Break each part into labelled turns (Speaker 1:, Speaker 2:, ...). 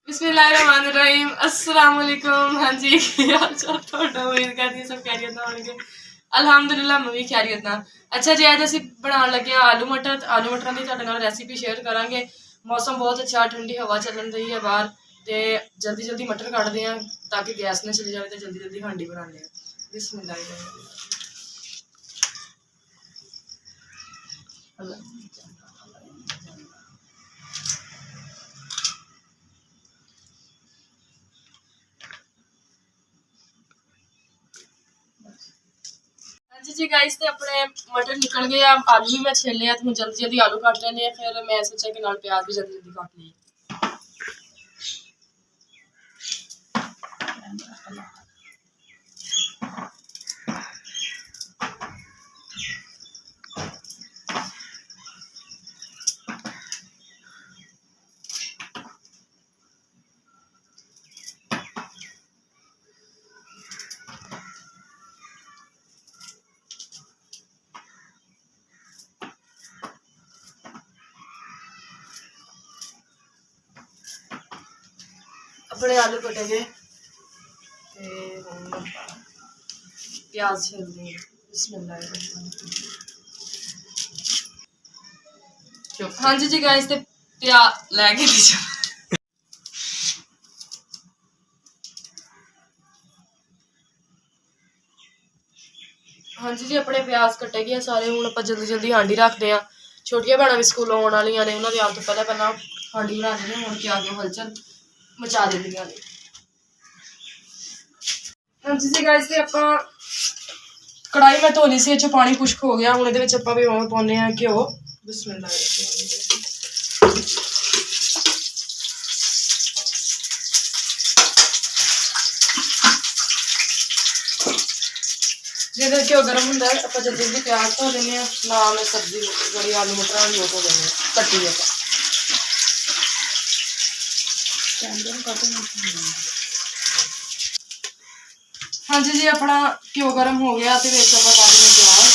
Speaker 1: बिस्मिल्लाहिर्रहमानिर्रहीम अस्सलाम वालेकुम। हाँ जी, हाल चाल ਤੁਹਾਡਾ? ਉਮੀਦ ਕਰਦੀ सब खैरियत ना होणगे। अल्हम्दुलिल्लाह मैं भी खैरियत ना। अच्छा जी, अज असीं बनाउण लगे हां आलू मटर। आलू मटरां दी तुहाडे नाल रैसिपी शेयर करांगे। मौसम बहुत अच्छा, ठंडी हवा चलन रही है बाहर, ते जल्दी जल्दी मटर कटदे हैं ताकि गैस ना चली जाए, तो जल्दी जल्दी हांडी बनाने हैं। बिस्मिल्लाह। हाँ जी गाइस, तो अपने मटर निकल गए। आलू भी मैं छील लिया, तो जल्दी जल्दी आलू काट लेने। फिर मैं सोचा कि नाल प्याज भी जल्दी जल्दी काट लिए। अपने आलू कटे गए, प्याज छील दिए। हाँ जी गाइस, ते प्याज लैके हाँ जी अपने प्याज कटे गए सारे। हुण आपां जल्दी जल्दी हांडी रखते हैं। छोटियां भैणां भी स्कूलों आउण वालियां ने, उन्हां दे आउण तों पहलां पहलां हांडी बना देने। हुण कि आगे हलचल मचा देंदियां ने। हाँ जी गाइस, ते आपां कढ़ाई मैं धोली सी, इस पानी खुश्क हो गया। हुण इहदे विच आपां पाउने आ घ्यो। बिस्मिल्लाह। जिहदे घ्यो गर्म हुंदा है, आपां जल्दी जल्दी प्याज धो लैने। नाल सब्जी जेहड़ी आलू मटर वाली वो धो लैने कट्टी आपां। हाँ जी अपना घ्यो गर्म हो गया, तो विच आपां पा देने प्याज।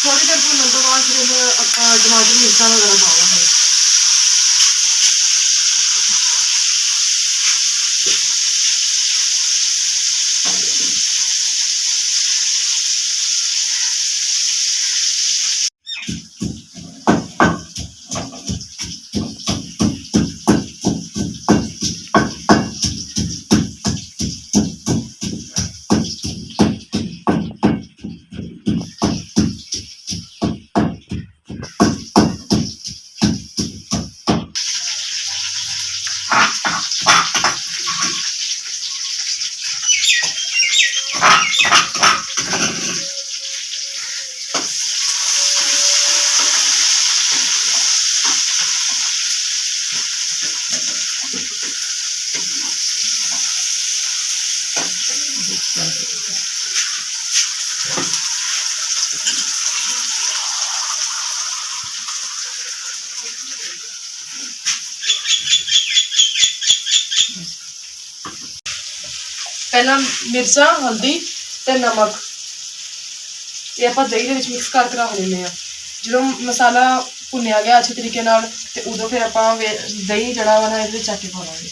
Speaker 1: थोड़ी देर भुनने तो बाद फिर आपां टमाटर मिर्चां वगैरह पावांगे। पहला मिर्चा, हल्दी ते नमक ये आप दही के मिक्स करके रख लेने। जो मसाला भुनिया गया अच्छे तरीके नाल, ते उदों फिर आप दही जड़ा वा ना ये चट पा लेंगे।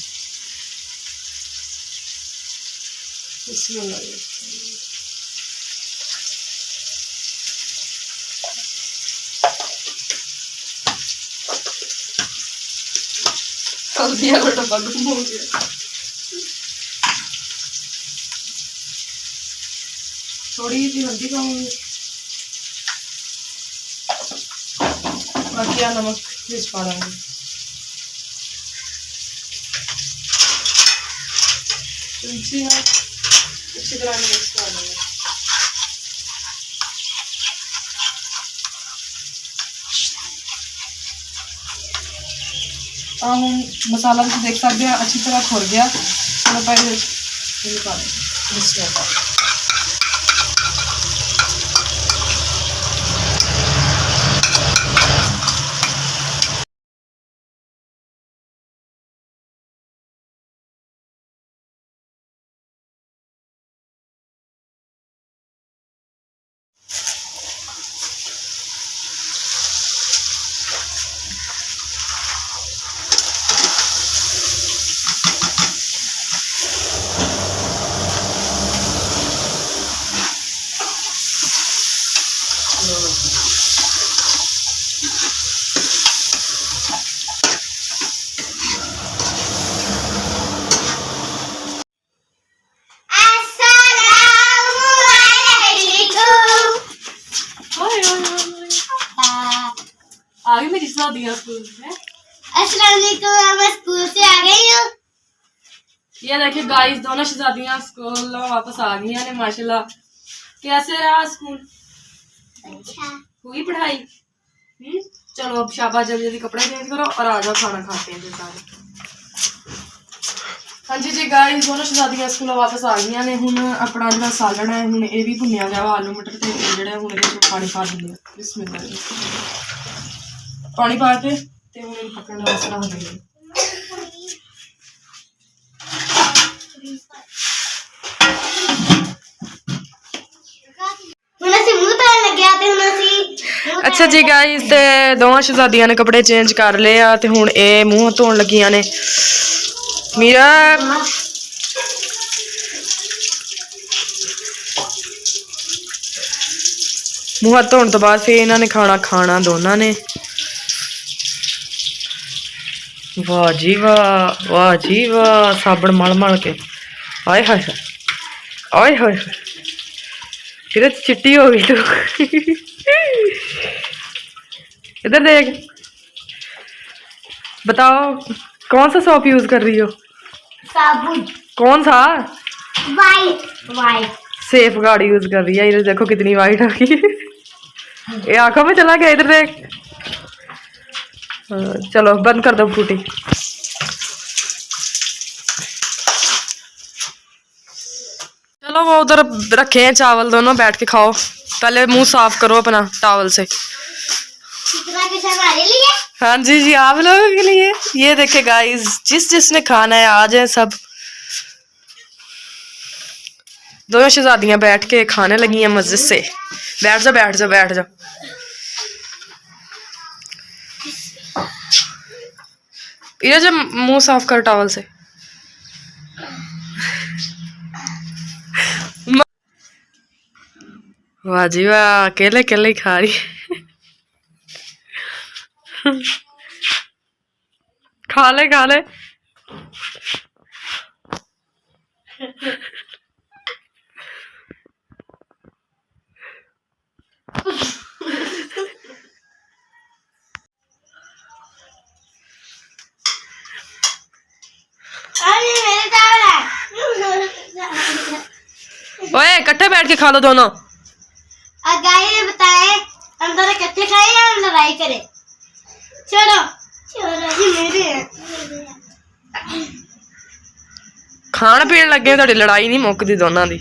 Speaker 1: हल्दी वाला डब्बा गुम हो गया। थोड़ी सी हल्दी पाऊंगी, बाकी नमक मिर्च पा देंगे। अच्छी तरह मिक्स कर लेंगे। हम मसाला तुम देख सकते हैं अच्छी तरह खुर गया। आ गई मेरी शादियाँ स्कूल में।
Speaker 2: अस्सलाम वालेकुम, मैं स्कूल से आ गई हूँ।
Speaker 1: ये देखिए गाइस, दोनों शहजादियाँ स्कूल वापस आ गई हैं माशाल्लाह। कैसे रहा स्कूल?
Speaker 2: अच्छा।
Speaker 1: हुई पढ़ाई? चलो अब शाबाश, जल्दी जल्दी कपड़े चेंज करो और आ जाओ, खाना खाते हैं फिर सारे। हाँ जी जी गाइस, दोनों शहजादियाँ स्कूल वापस आ गई ने। हुण अपना जो सालन है हुण ये भी भुनिया गया वा, आलू मटर ते जिहड़े हुण इहदे च पानी पा दिंदे आ। बिस्मिल्लाह जी, पानी पा के ते हुण इहनूं पकण वास्ते रख दिंदे। अच्छा जी गाइस, ते दोवां शहजादियां ने कपड़े चेंज कर ले आ ते हुण ये मूंह धोण लगियां ने। मीरा मूंह हाथ धोने तो बाद फिर इन्होंने खाना खाना दोनों ने। वाह जी वाह, वाह जी वाह, साबन मल मल के। आए हाय हाय, आए हाय हाय, फिर चिट्टी हो गई तू। इधर देख, बताओ कौन सा सोप यूज कर रही हो?
Speaker 2: साबुन।
Speaker 1: कौन सा?
Speaker 2: White. White
Speaker 1: safe guard use कर रही है। इधर देखो कितनी वाइट आ गई। ये आंखों में चला गया, इधर देख। चलो बंद कर दो फ्रूटी। चलो वो उधर रखे हैं चावल, दोनों बैठ के खाओ। पहले मुंह साफ करो अपना टॉवल से।
Speaker 2: कितना कुछ हमारे लिए?
Speaker 1: हाँ जी जी, आप लोगों के लिए। ये देखे गाइस, जिस जिसने खाना है आ जाए सब। दोनों शहजादियां बैठ के खाने लगी हैं मजे से। बैठ जाओ बैठ जाओ बैठ जाओ। इधर जब मुंह साफ कर टॉवल से। वाह जी वाह, अकेले अकेले ही खा रही। खा ले खा ले। ओए इकट्ठे बैठ के खा लो दोनों।
Speaker 2: गाइस बताए, हम दोनों इकट्ठे खाए या हम लड़ाई करें? चलो चलो, ये मेरे हैं।
Speaker 1: खान पीन लगे, थोड़ी लड़ाई नहीं मुकदी दोनों दी।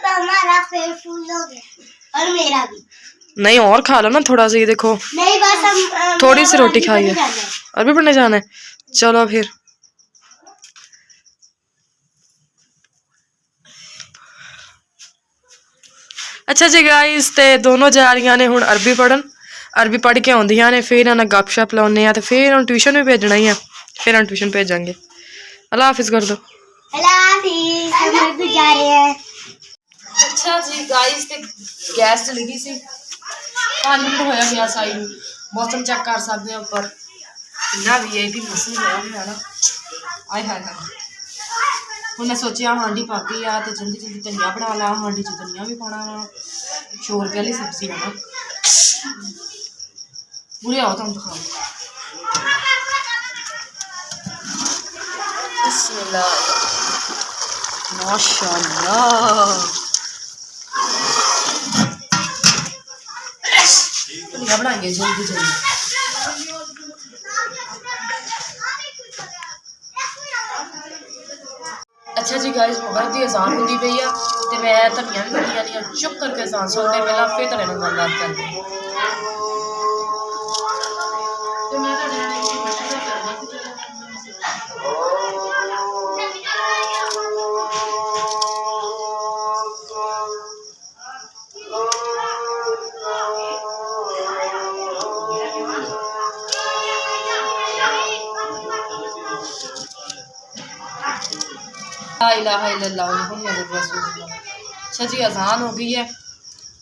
Speaker 2: हमारा पेट फूल हो गया और मेरा भी।
Speaker 1: नहीं और खा लो ना थोड़ा सा। ये देखो,
Speaker 2: नहीं बस हम
Speaker 1: थोड़ी सी रोटी खाई है। अरबी पढ़ने जाना है, चलो फिर। अच्छा जी गाइस, ते दोनों जा रही ने हुण अरबी पढ़न। अरबी पढ़ के आउंदियां ने, फिर इन्हां गप शप लाउने आ, ते फिर हम ट्यूशन भी भेजना ही है। फिर हम ट्यूशन भेजांगे। अल्लाह हाफिज कर दो।
Speaker 2: अल्लाह हाफिज, हम भी जा रहे हैं।
Speaker 1: अच्छा जी गाइस, ते गैस चली गई सी। 5 मिनट होया गैस आई नूं। मौसम चेक कर सकते हैं ऊपर कितना वीआईपी मौसम होया हुआ ना। आय हाय हाय। हुण मैं सोचिया हांडी पक गई आ, ते जल्दी जल्दी धनिया बना ला। हांडी च धनिया भी पाना वा। 100 रुपये वाली सब्जी है ना। पूरे आओ तुम दिखाओ। बिस्मिल्लाह, माशाअल्लाह। धनिया बनाएंगे जल्दी जल्दी। अच्छा जी गाइस, मगरिब की अजान होती पई आ, ते मैं धनिया भी कट्टी जानी आ। चुप करके अजान सुनते पहला, फिर तेरे नाल गलबात करते हैं। ला इलाहा इल्लल्लाह मुहम्मद रसूलुल्लाह। अच्छा जी, अजान हो गई है,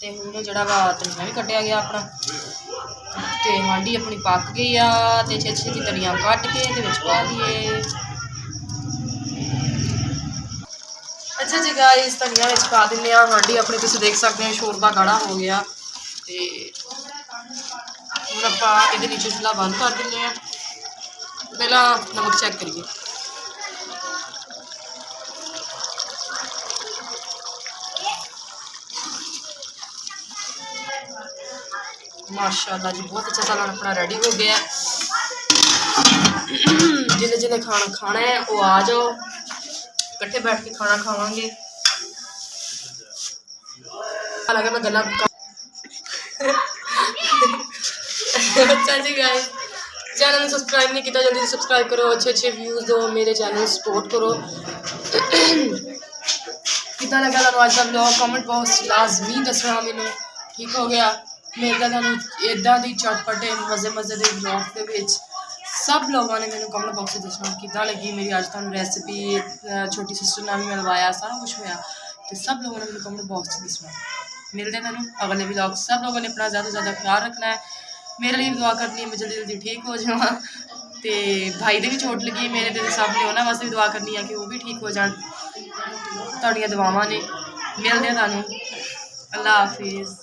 Speaker 1: तो हूँ जरा वा धनिया भी कटिया गया अपना, तो हांडी अपनी पक गई आ, तो छेती छेती धनिया कट के पा दिए। अच्छा जी गाइस, धनिया पा दिंने। हांडी अपनी तुम देख सकते हैं शोरबा गाढ़ा हो गया। ਤੇ ਹੁਣ ਆਪਾਂ ਇਹਦੇ ਵਿੱਚ ਚੁੱਲ੍ਹਾ ਬੰਦ ਕਰ ਦਿੰਦੇ ਹਾਂ। ਪਹਿਲਾਂ ਨਮਕ ਚੈੱਕ ਕਰੀਏ। माशाल्लाह जी बहुत अच्छा सालन अपना रेडी हो गया। जिन्हें जिन्हें खाना खाना है वो आ जाओ, इकट्ठे बैठ के खाना खावांगे। लगा मैं गला अच्छा जी गाइस, चैनल में सब्सक्राइब नहीं किया जल्दी सब्सक्राइब करो, अच्छे अच्छे व्यूज़ दो, मेरे चैनल सपोर्ट करो। कितना लगा तुहानू अज का व्लॉग कमेंट बॉक्स लाजमी दसना मैनू, ठीक हो गया। मेरे तो तुहानू इदां दी चटपटे मज़े मज़े के व्लॉग के विच सब लोगों ने मैंने कमेंट बॉक्स में दसना कितना लगी मेरी अज तुहानू रेसिपी। छोटी सिस्टर ने भी मिलवाया, सारा कुछ होया, तो सब लोगों ने मैंने कमेंट बॉक्स में दसना। मिलते हैं तुहानू अगले व्लॉग। सब लोगों ने अपना ज़्यादा से ज़्यादा ख्याल रखना है, मेरे लिए दुआ करनी है मैं जल्दी जल्दी ठीक हो जावां। तो भाई दे भी चोट लगी मेरे तो सब ने उन्होंने वास्ते भी दुआ करनी है कि वो भी ठीक हो जाए। तुहाड़ियां दुआवां ने। मिलते हैं तुहानू, अल्लाह हाफिज़।